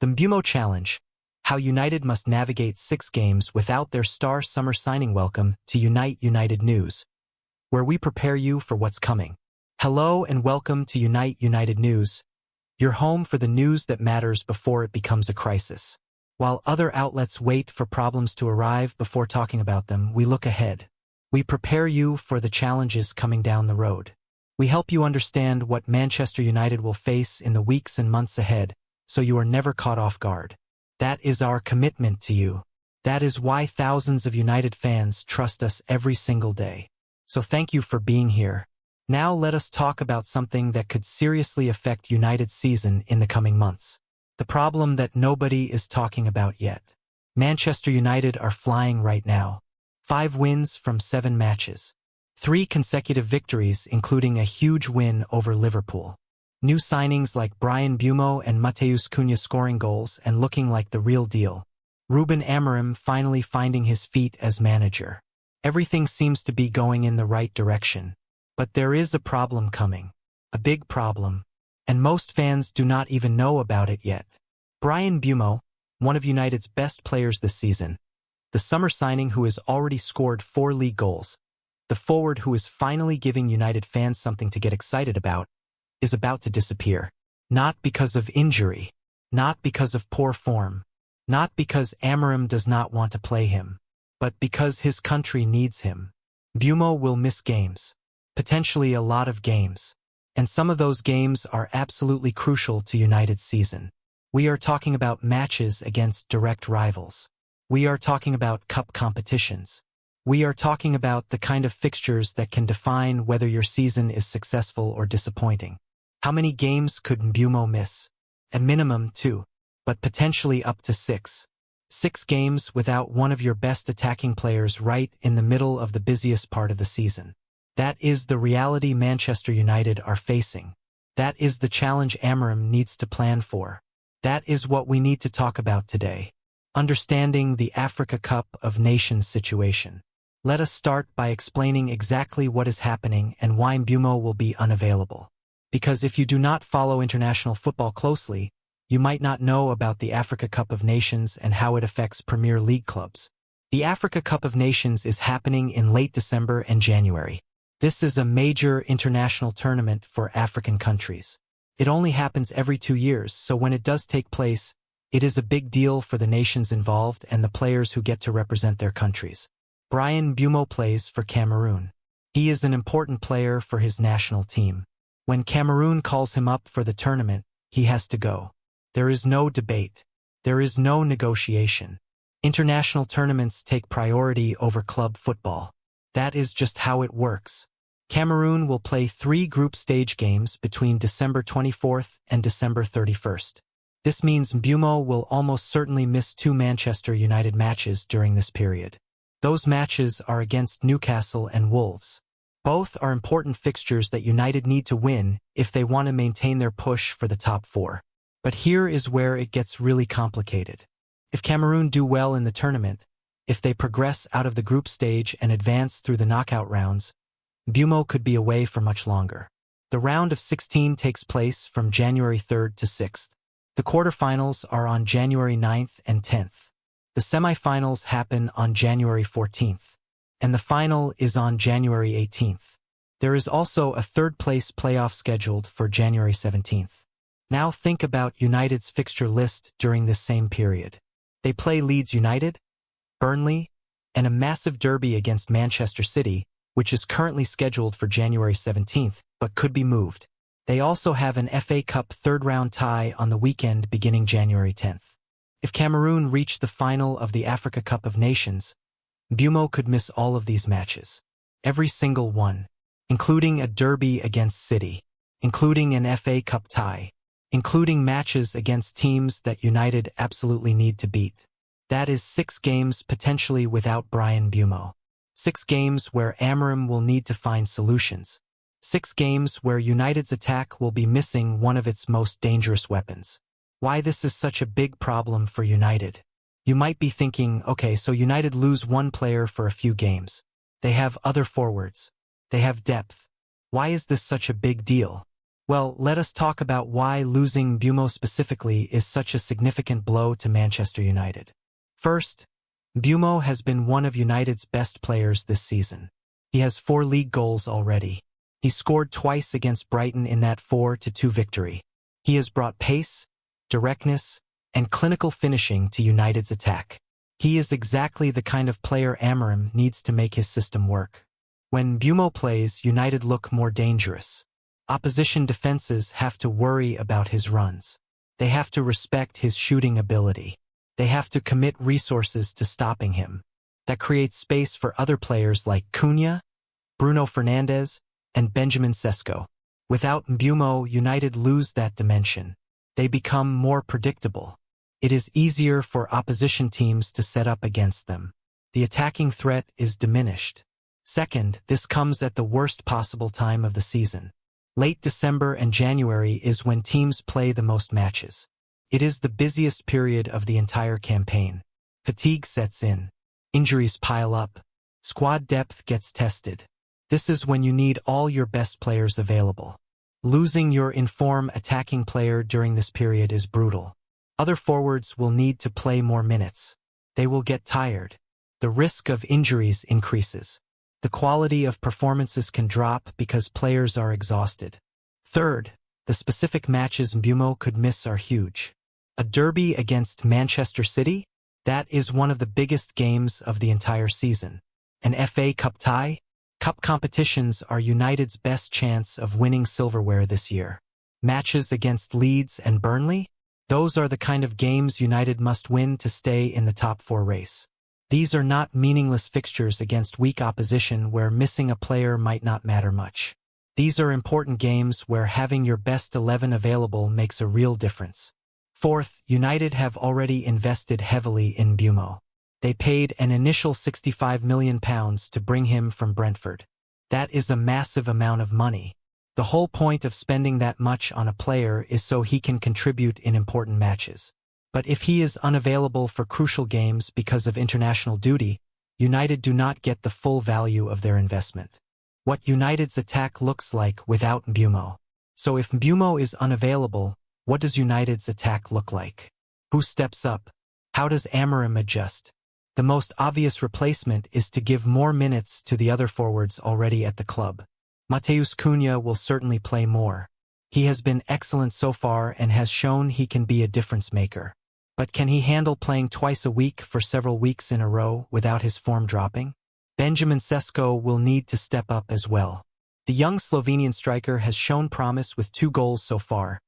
The Mbeumo Challenge, how United must navigate 6 games without their star summer signing. Welcome to Unite United News, where we prepare you for what's coming. Hello and welcome to Unite United News, your home for the news that matters before it becomes a crisis. While other outlets wait for problems to arrive before talking about them, we look ahead. We prepare you for the challenges coming down the road. We help you understand what Manchester United will face in the weeks and months ahead, so you are never caught off guard. That is our commitment to you. That is why thousands of United fans trust us every single day. So thank you for being here. Now let us talk about something that could seriously affect United's season in the coming months. The problem that nobody is talking about yet. Manchester United are flying right now. 5 wins from 7 matches. 3 consecutive victories, including a huge win over Liverpool. New signings like Mbeumo and Matheus Cunha scoring goals and looking like the real deal. Ruben Amorim finally finding his feet as manager. Everything seems to be going in the right direction. But there is a problem coming. A big problem. And most fans do not even know about it yet. Mbeumo, one of United's best players this season. The summer signing who has already scored 4 league goals. The forward who is finally giving United fans something to get excited about, is about to disappear. Not because of injury. Not because of poor form. Not because Amorim does not want to play him. But because his country needs him. Mbeumo will miss games. Potentially a lot of games. And some of those games are absolutely crucial to United's season. We are talking about matches against direct rivals. We are talking about cup competitions. We are talking about the kind of fixtures that can define whether your season is successful or disappointing. How many games could Mbeumo miss? At minimum 2, but potentially up to 6. 6 games without one of your best attacking players right in the middle of the busiest part of the season. That is the reality Manchester United are facing. That is the challenge Amorim needs to plan for. That is what we need to talk about today. Understanding the Africa Cup of Nations situation. Let us start by explaining exactly what is happening and why Mbeumo will be unavailable. Because if you do not follow international football closely, you might not know about the Africa Cup of Nations and how it affects Premier League clubs. The Africa Cup of Nations is happening in late December and January. This is a major international tournament for African countries. It only happens every 2 years, so when it does take place, it is a big deal for the nations involved and the players who get to represent their countries. Mbeumo plays for Cameroon. He is an important player for his national team. When Cameroon calls him up for the tournament, he has to go. There is no debate. There is no negotiation. International tournaments take priority over club football. That is just how it works. Cameroon will play 3 group stage games between December 24th and December 31st. This means Mbeumo will almost certainly miss 2 Manchester United matches during this period. Those matches are against Newcastle and Wolves. Both are important fixtures that United need to win if they want to maintain their push for the top 4. But here is where it gets really complicated. If Cameroon do well in the tournament, if they progress out of the group stage and advance through the knockout rounds, Mbeumo could be away for much longer. The round of 16 takes place from January 3rd to 6th. The quarterfinals are on January 9th and 10th. The semifinals happen on January 14th. And the final is on January 18th. There is also a third-place playoff scheduled for January 17th. Now think about United's fixture list during this same period. They play Leeds United, Burnley, and a massive derby against Manchester City, which is currently scheduled for January 17th, but could be moved. They also have an FA Cup third-round tie on the weekend beginning January 10th. If Cameroon reach the final of the Africa Cup of Nations, Mbeumo could miss all of these matches. Every single one. Including a derby against City. Including an FA Cup tie. Including matches against teams that United absolutely need to beat. That is 6 games potentially without Mbeumo. 6 games where Amorim will need to find solutions. 6 games where United's attack will be missing one of its most dangerous weapons. Why this is such a big problem for United? You might be thinking, okay, so United lose one player for a few games. They have other forwards. They have depth. Why is this such a big deal? Well, let us talk about why losing Mbeumo specifically is such a significant blow to Manchester United. First, Mbeumo has been one of United's best players this season. He has 4 league goals already. He scored twice against Brighton in that 4-2 victory. He has brought pace, directness, and clinical finishing to United's attack. He is exactly the kind of player Amorim needs to make his system work. When Mbeumo plays, United look more dangerous. Opposition defenses have to worry about his runs. They have to respect his shooting ability. They have to commit resources to stopping him. That creates space for other players like Cunha, Bruno Fernandes, and Benjamin Sesko. Without Mbeumo, United lose that dimension. They become more predictable. It is easier for opposition teams to set up against them. The attacking threat is diminished. Second, this comes at the worst possible time of the season. Late December and January is when teams play the most matches. It is the busiest period of the entire campaign. Fatigue sets in. Injuries pile up. Squad depth gets tested. This is when you need all your best players available. Losing your in-form attacking player during this period is brutal. Other forwards will need to play more minutes. They will get tired. The risk of injuries increases. The quality of performances can drop because players are exhausted. Third, the specific matches Mbeumo could miss are huge. A derby against Manchester City? That is one of the biggest games of the entire season. An FA Cup tie? Cup competitions are United's best chance of winning silverware this year. Matches against Leeds and Burnley? Those are the kind of games United must win to stay in the top 4 race. These are not meaningless fixtures against weak opposition where missing a player might not matter much. These are important games where having your best 11 available makes a real difference. Fourth, United have already invested heavily in Mbeumo. They paid an initial £65 million to bring him from Brentford. That is a massive amount of money. The whole point of spending that much on a player is so he can contribute in important matches. But if he is unavailable for crucial games because of international duty, United do not get the full value of their investment. What United's attack looks like without Mbeumo. So if Mbeumo is unavailable, what does United's attack look like? Who steps up? How does Amorim adjust? The most obvious replacement is to give more minutes to the other forwards already at the club. Matheus Cunha will certainly play more. He has been excellent so far and has shown he can be a difference maker. But can he handle playing twice a week for several weeks in a row without his form dropping? Benjamin Sesko will need to step up as well. The young Slovenian striker has shown promise with 2 goals so far,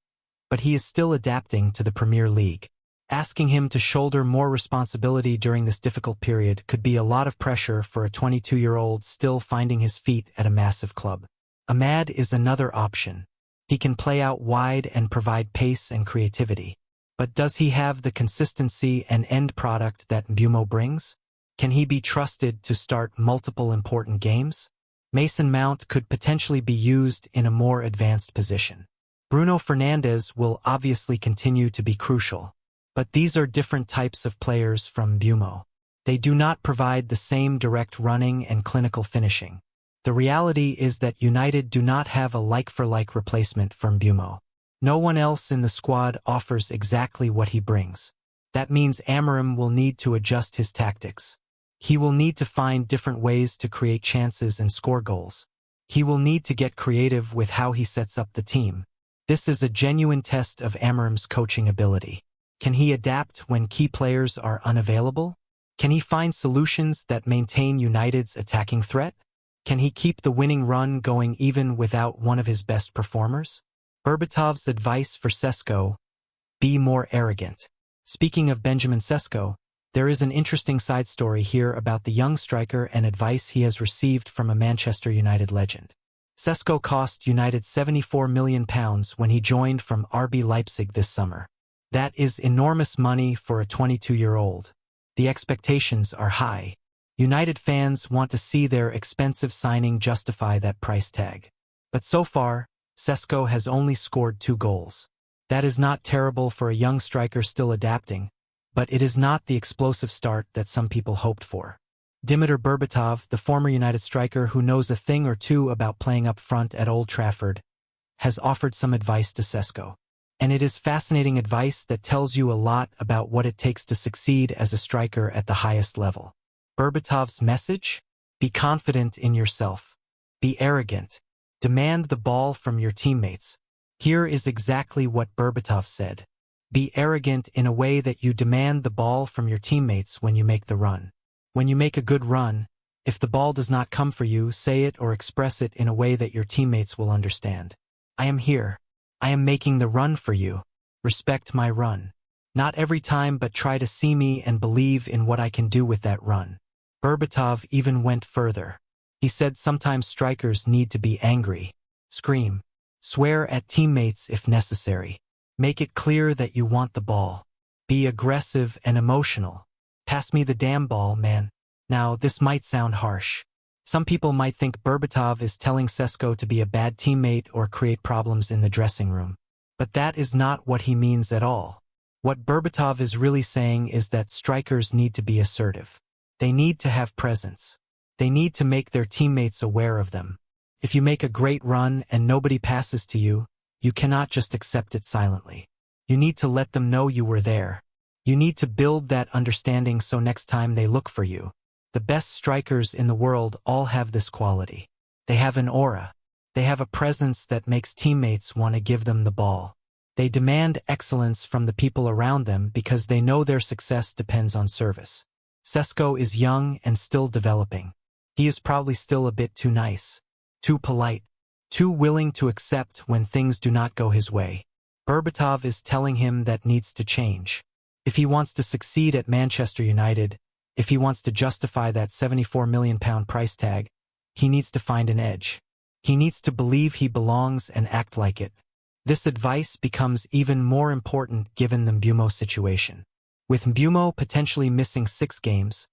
but he is still adapting to the Premier League. Asking him to shoulder more responsibility during this difficult period could be a lot of pressure for a 22-year-old still finding his feet at a massive club. Amad is another option. He can play out wide and provide pace and creativity. But does he have the consistency and end product that Mbeumo brings? Can he be trusted to start multiple important games? Mason Mount could potentially be used in a more advanced position. Bruno Fernandes will obviously continue to be crucial. But these are different types of players from Mbeumo. They do not provide the same direct running and clinical finishing. The reality is that United do not have a like-for-like replacement for Mbeumo. No one else in the squad offers exactly what he brings. That means Amorim will need to adjust his tactics. He will need to find different ways to create chances and score goals. He will need to get creative with how he sets up the team. This is a genuine test of Amorim's coaching ability. Can he adapt when key players are unavailable? Can he find solutions that maintain United's attacking threat? Can he keep the winning run going even without one of his best performers? Berbatov's advice for Sesko: be more arrogant. Speaking of Benjamin Sesko, there is an interesting side story here about the young striker and advice he has received from a Manchester United legend. Sesko cost United £74 million when he joined from RB Leipzig this summer. That is enormous money for a 22-year-old. The expectations are high. United fans want to see their expensive signing justify that price tag. But so far, Sesko has only scored 2 goals. That is not terrible for a young striker still adapting, but it is not the explosive start that some people hoped for. Dimitar Berbatov, the former United striker who knows a thing or two about playing up front at Old Trafford, has offered some advice to Sesko. And it is fascinating advice that tells you a lot about what it takes to succeed as a striker at the highest level. Berbatov's message? Be confident in yourself. Be arrogant. Demand the ball from your teammates. Here is exactly what Berbatov said. Be arrogant in a way that you demand the ball from your teammates when you make the run. When you make a good run, if the ball does not come for you, say it or express it in a way that your teammates will understand. I am here. I am making the run for you. Respect my run. Not every time, but try to see me and believe in what I can do with that run. Berbatov even went further. He said sometimes strikers need to be angry, scream, swear at teammates if necessary. Make it clear that you want the ball. Be aggressive and emotional. Pass me the damn ball, man. Now, this might sound harsh. Some people might think Berbatov is telling Sesko to be a bad teammate or create problems in the dressing room. But that is not what he means at all. What Berbatov is really saying is that strikers need to be assertive. They need to have presence. They need to make their teammates aware of them. If you make a great run and nobody passes to you, you cannot just accept it silently. You need to let them know you were there. You need to build that understanding so next time they look for you. The best strikers in the world all have this quality. They have an aura. They have a presence that makes teammates want to give them the ball. They demand excellence from the people around them because they know their success depends on service. Sesko is young and still developing. He is probably still a bit too nice, too polite, too willing to accept when things do not go his way. Berbatov is telling him that needs to change. If he wants to succeed at Manchester United, if he wants to justify that £74 million price tag, he needs to find an edge. He needs to believe he belongs and act like it. This advice becomes even more important given the Mbeumo situation. With Mbeumo potentially missing 6 games,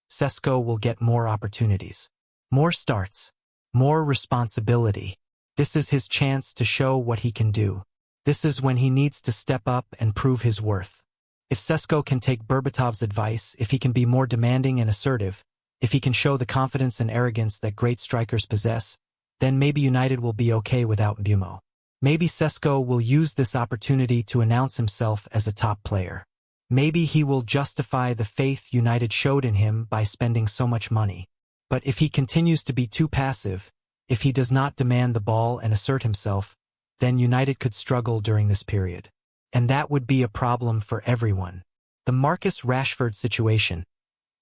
Sesko will get more opportunities, more starts, more responsibility. This is his chance to show what he can do. This is when he needs to step up and prove his worth. If Sesko can take Berbatov's advice, if he can be more demanding and assertive, if he can show the confidence and arrogance that great strikers possess, then maybe United will be okay without Mbeumo. Maybe Sesko will use this opportunity to announce himself as a top player. Maybe he will justify the faith United showed in him by spending so much money. But if he continues to be too passive, if he does not demand the ball and assert himself, then United could struggle during this period. And that would be a problem for everyone. The Marcus Rashford situation.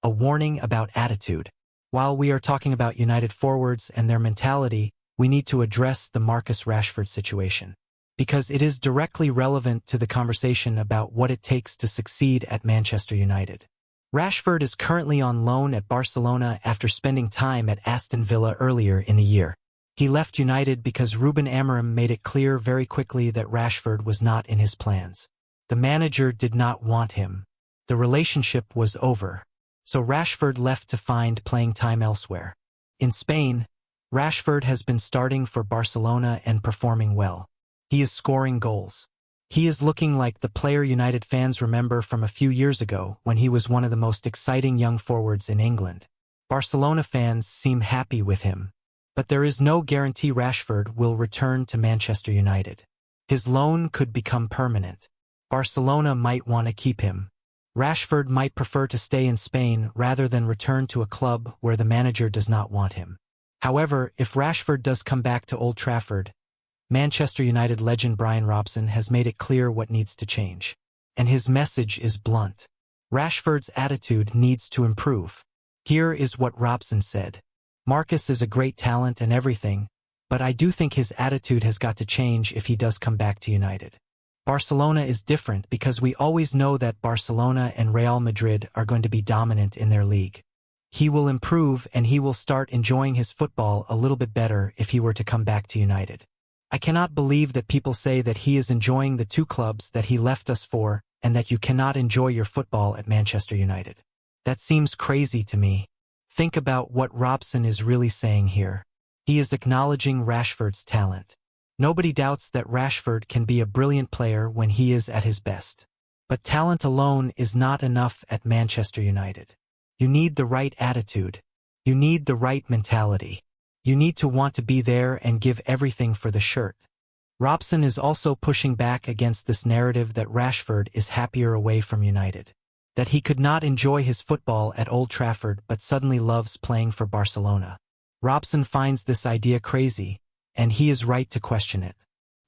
A warning about attitude. While we are talking about United forwards and their mentality, we need to address the Marcus Rashford situation. Because it is directly relevant to the conversation about what it takes to succeed at Manchester United. Rashford is currently on loan at Barcelona after spending time at Aston Villa earlier in the year. He left United because Ruben Amorim made it clear very quickly that Rashford was not in his plans. The manager did not want him. The relationship was over. So Rashford left to find playing time elsewhere. In Spain, Rashford has been starting for Barcelona and performing well. He is scoring goals. He is looking like the player United fans remember from a few years ago when he was one of the most exciting young forwards in England. Barcelona fans seem happy with him. But there is no guarantee Rashford will return to Manchester United. His loan could become permanent. Barcelona might want to keep him. Rashford might prefer to stay in Spain rather than return to a club where the manager does not want him. However, if Rashford does come back to Old Trafford, Manchester United legend Brian Robson has made it clear what needs to change. And his message is blunt. Rashford's attitude needs to improve. Here is what Robson said. Marcus is a great talent and everything, but I do think his attitude has got to change if he does come back to United. Barcelona is different because we always know that Barcelona and Real Madrid are going to be dominant in their league. He will improve and he will start enjoying his football a little bit better if he were to come back to United. I cannot believe that people say that he is enjoying the 2 clubs that he left us for and that you cannot enjoy your football at Manchester United. That seems crazy to me. Think about what Robson is really saying here. He is acknowledging Rashford's talent. Nobody doubts that Rashford can be a brilliant player when he is at his best. But talent alone is not enough at Manchester United. You need the right attitude. You need the right mentality. You need to want to be there and give everything for the shirt. Robson is also pushing back against this narrative that Rashford is happier away from United, that he could not enjoy his football at Old Trafford but suddenly loves playing for Barcelona. Robson finds this idea crazy, and he is right to question it.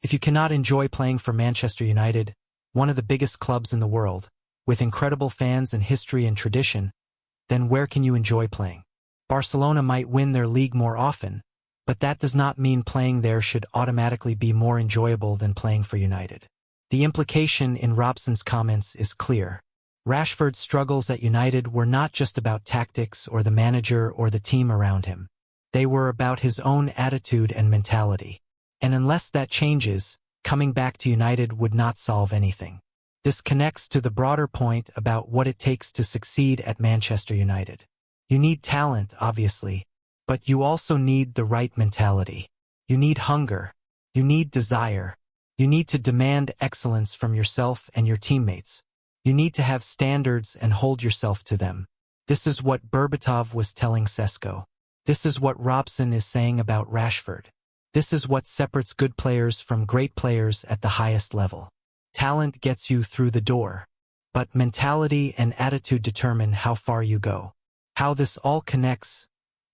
If you cannot enjoy playing for Manchester United, one of the biggest clubs in the world, with incredible fans and history and tradition, then where can you enjoy playing? Barcelona might win their league more often, but that does not mean playing there should automatically be more enjoyable than playing for United. The implication in Robson's comments is clear. Rashford's struggles at United were not just about tactics or the manager or the team around him. They were about his own attitude and mentality. And unless that changes, coming back to United would not solve anything. This connects to the broader point about what it takes to succeed at Manchester United. You need talent, obviously, but you also need the right mentality. You need hunger. You need desire. You need to demand excellence from yourself and your teammates. You need to have standards and hold yourself to them. This is what Berbatov was telling Sesko. This is what Robson is saying about Rashford. This is what separates good players from great players at the highest level. Talent gets you through the door, but mentality and attitude determine how far you go. How this all connects,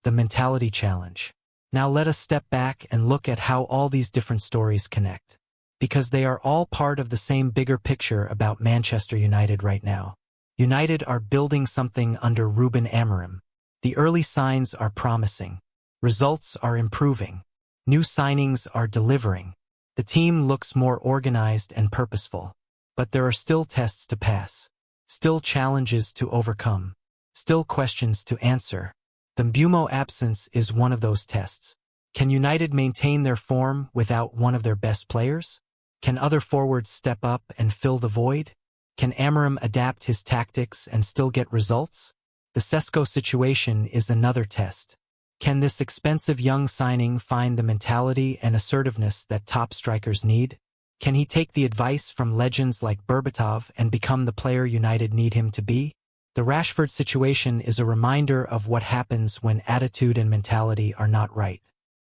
the mentality challenge. Now let us step back and look at how all these different stories connect. Because they are all part of the same bigger picture about Manchester United right now. United are building something under Ruben Amorim. The early signs are promising. Results are improving. New signings are delivering. The team looks more organized and purposeful. But there are still tests to pass. Still challenges to overcome. Still questions to answer. The Mbeumo absence is one of those tests. Can United maintain their form without one of their best players? Can other forwards step up and fill the void? Can Amorim adapt his tactics and still get results? The Sesko situation is another test. Can this expensive young signing find the mentality and assertiveness that top strikers need? Can he take the advice from legends like Berbatov and become the player United need him to be? The Rashford situation is a reminder of what happens when attitude and mentality are not right.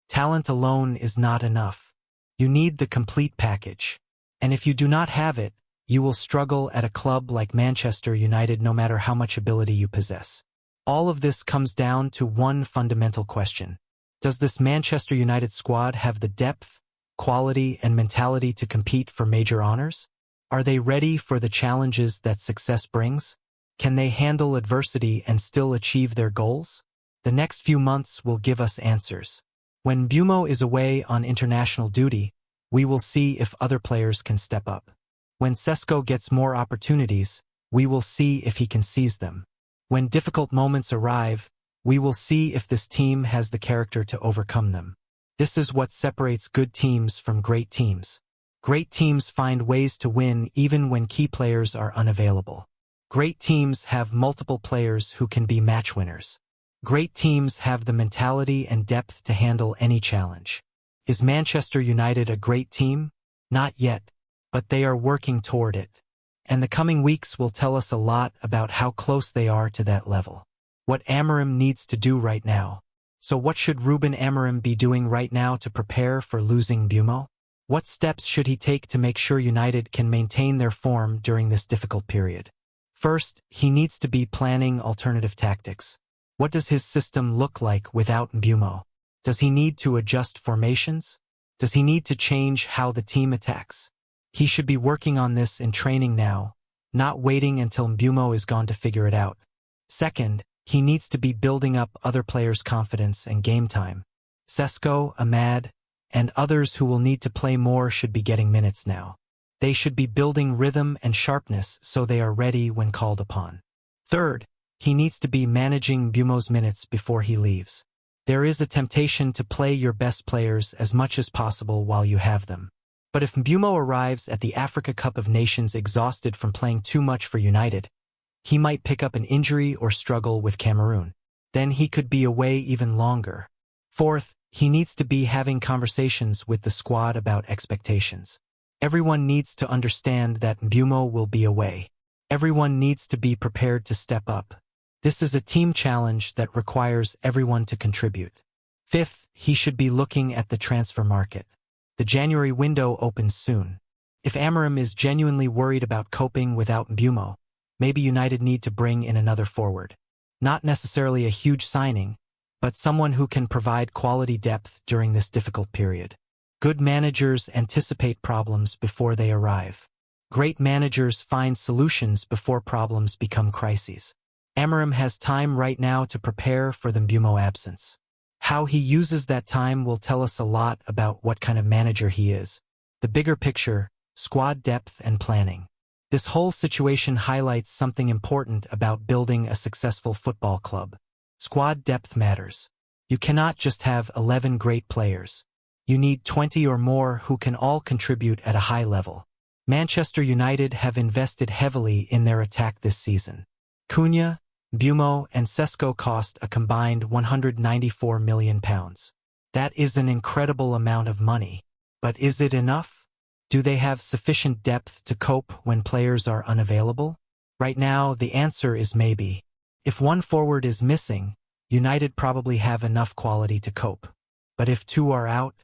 Talent alone is not enough. You need the complete package. And if you do not have it, you will struggle at a club like Manchester United no matter how much ability you possess. All of this comes down to one fundamental question. Does this Manchester United squad have the depth, quality, and mentality to compete for major honors? Are they ready for the challenges that success brings? Can they handle adversity and still achieve their goals? The next few months will give us answers. When Mbeumo is away on international duty, we will see if other players can step up. When Sesko gets more opportunities, we will see if he can seize them. When difficult moments arrive, we will see if this team has the character to overcome them. This is what separates good teams from great teams. Great teams find ways to win even when key players are unavailable. Great teams have multiple players who can be match winners. Great teams have the mentality and depth to handle any challenge. Is Manchester United a great team? Not yet, but they are working toward it. And the coming weeks will tell us a lot about how close they are to that level. What Amorim needs to do right now. So what should Ruben Amorim be doing right now to prepare for losing Mbeumo? What steps should he take to make sure United can maintain their form during this difficult period? First, he needs to be planning alternative tactics. What does his system look like without Mbeumo? Does he need to adjust formations? Does he need to change how the team attacks? He should be working on this in training now, not waiting until Mbeumo is gone to figure it out. Second, he needs to be building up other players' confidence and game time. Sesko, Ahmad, and others who will need to play more should be getting minutes now. They should be building rhythm and sharpness so they are ready when called upon. Third, he needs to be managing Mbeumo's minutes before he leaves. There is a temptation to play your best players as much as possible while you have them. But if Mbeumo arrives at the Africa Cup of Nations exhausted from playing too much for United, he might pick up an injury or struggle with Cameroon. Then he could be away even longer. Fourth, he needs to be having conversations with the squad about expectations. Everyone needs to understand that Mbeumo will be away. Everyone needs to be prepared to step up. This is a team challenge that requires everyone to contribute. Fifth, he should be looking at the transfer market. The January window opens soon. If Amorim is genuinely worried about coping without Mbeumo, maybe United need to bring in another forward. Not necessarily a huge signing, but someone who can provide quality depth during this difficult period. Good managers anticipate problems before they arrive. Great managers find solutions before problems become crises. Amorim has time right now to prepare for the Mbeumo absence. How he uses that time will tell us a lot about what kind of manager he is. The bigger picture, squad depth and planning. This whole situation highlights something important about building a successful football club. Squad depth matters. You cannot just have 11 great players. You need 20 or more who can all contribute at a high level. Manchester United have invested heavily in their attack this season. Cunha, Mbeumo and Sesko cost a combined £194 million. That is an incredible amount of money. But is it enough? Do they have sufficient depth to cope when players are unavailable? Right now, the answer is maybe. If one forward is missing, United probably have enough quality to cope. But if two are out,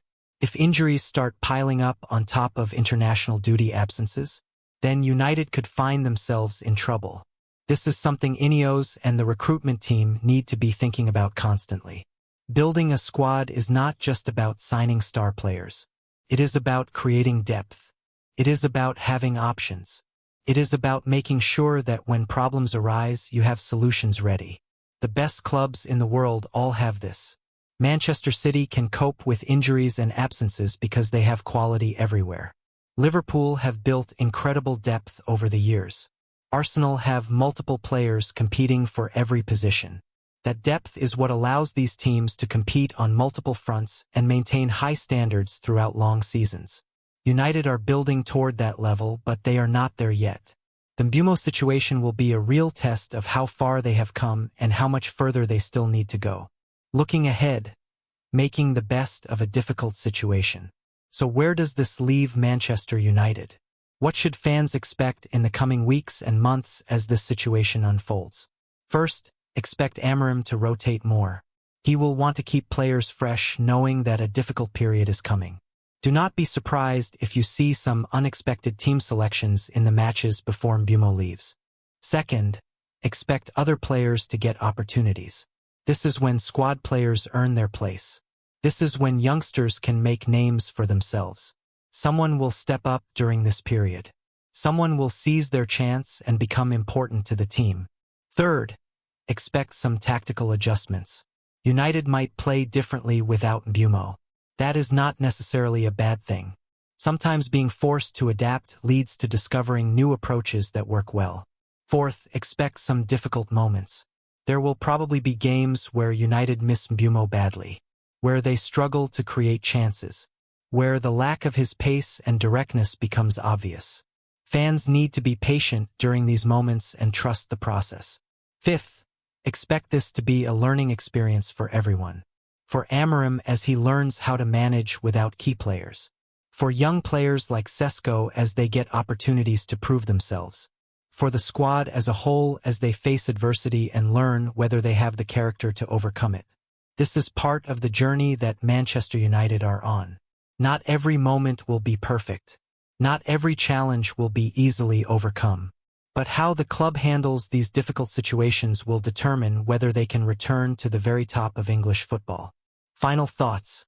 if injuries start piling up on top of international duty absences, then United could find themselves in trouble. This is something Ineos and the recruitment team need to be thinking about constantly. Building a squad is not just about signing star players. It is about creating depth. It is about having options. It is about making sure that when problems arise, you have solutions ready. The best clubs in the world all have this. Manchester City can cope with injuries and absences because they have quality everywhere. Liverpool have built incredible depth over the years. Arsenal have multiple players competing for every position. That depth is what allows these teams to compete on multiple fronts and maintain high standards throughout long seasons. United are building toward that level, but they are not there yet. The Mbeumo situation will be a real test of how far they have come and how much further they still need to go. Looking ahead, making the best of a difficult situation. So where does this leave Manchester United? What should fans expect in the coming weeks and months as this situation unfolds? First, expect Amorim to rotate more. He will want to keep players fresh, knowing that a difficult period is coming. Do not be surprised if you see some unexpected team selections in the matches before Mbeumo leaves. Second, expect other players to get opportunities. This is when squad players earn their place. This is when youngsters can make names for themselves. Someone will step up during this period. Someone will seize their chance and become important to the team. Third, expect some tactical adjustments. United might play differently without Mbeumo. That is not necessarily a bad thing. Sometimes being forced to adapt leads to discovering new approaches that work well. Fourth, expect some difficult moments. There will probably be games where United miss Mbeumo badly, where they struggle to create chances, where the lack of his pace and directness becomes obvious. Fans need to be patient during these moments and trust the process. Fifth, expect this to be a learning experience for everyone. For Amorim as he learns how to manage without key players. For young players like Sesko as they get opportunities to prove themselves. For the squad as a whole as they face adversity and learn whether they have the character to overcome it. This is part of the journey that Manchester United are on. Not every moment will be perfect. Not every challenge will be easily overcome. But how the club handles these difficult situations will determine whether they can return to the very top of English football. Final thoughts.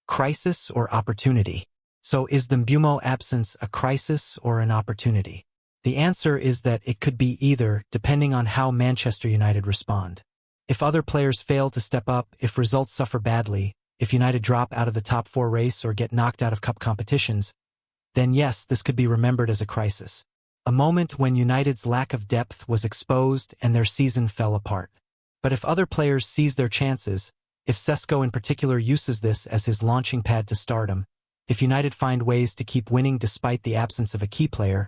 Crisis or opportunity? So is the Mbeumo absence a crisis or an opportunity? The answer is that it could be either, depending on how Manchester United respond. If other players fail to step up, if results suffer badly, if United drop out of the top 4 race or get knocked out of cup competitions, then yes, this could be remembered as a crisis. A moment when United's lack of depth was exposed and their season fell apart. But if other players seize their chances, if Sesko in particular uses this as his launching pad to stardom, if United find ways to keep winning despite the absence of a key player,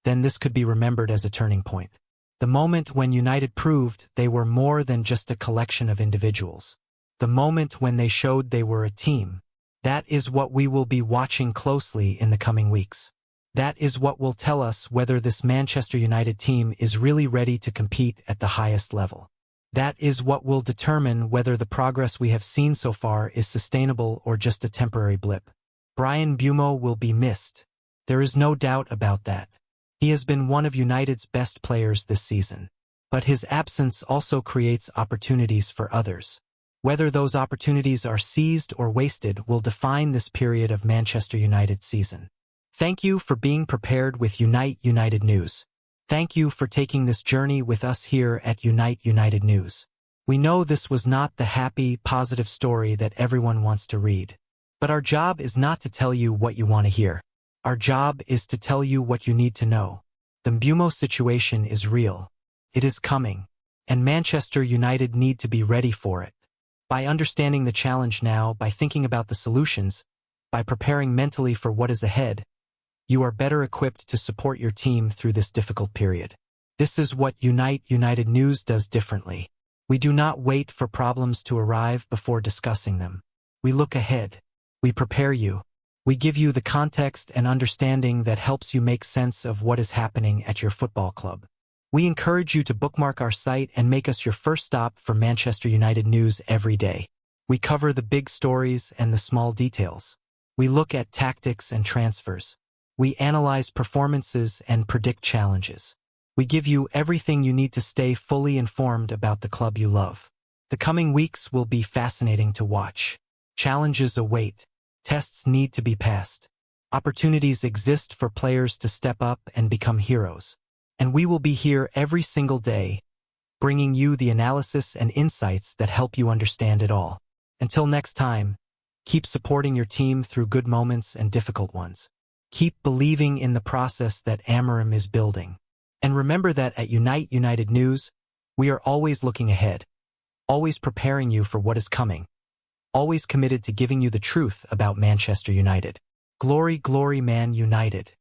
then this could be remembered as a turning point. The moment when United proved they were more than just a collection of individuals. The moment when they showed they were a team. That is what we will be watching closely in the coming weeks. That is what will tell us whether this Manchester United team is really ready to compete at the highest level. That is what will determine whether the progress we have seen so far is sustainable or just a temporary blip. Bryan Mbeumo will be missed. There is no doubt about that. He has been one of United's best players this season. But his absence also creates opportunities for others. Whether those opportunities are seized or wasted will define this period of Manchester United's season. Thank you for being prepared with Unite United News. Thank you for taking this journey with us here at Unite United News. We know this was not the happy, positive story that everyone wants to read. But our job is not to tell you what you want to hear. Our job is to tell you what you need to know. The Mbeumo situation is real. It is coming. And Manchester United need to be ready for it. By understanding the challenge now, by thinking about the solutions, by preparing mentally for what is ahead, you are better equipped to support your team through this difficult period. This is what Unite United News does differently. We do not wait for problems to arrive before discussing them. We look ahead. We prepare you. We give you the context and understanding that helps you make sense of what is happening at your football club. We encourage you to bookmark our site and make us your first stop for Manchester United news every day. We cover the big stories and the small details. We look at tactics and transfers. We analyze performances and predict challenges. We give you everything you need to stay fully informed about the club you love. The coming weeks will be fascinating to watch. Challenges await. Tests need to be passed. Opportunities exist for players to step up and become heroes. And we will be here every single day, bringing you the analysis and insights that help you understand it all. Until next time, keep supporting your team through good moments and difficult ones. Keep believing in the process that Amorim is building. And remember that at Unite United News, we are always looking ahead, always preparing you for what is coming, always committed to giving you the truth about Manchester United. Glory, glory, Man United.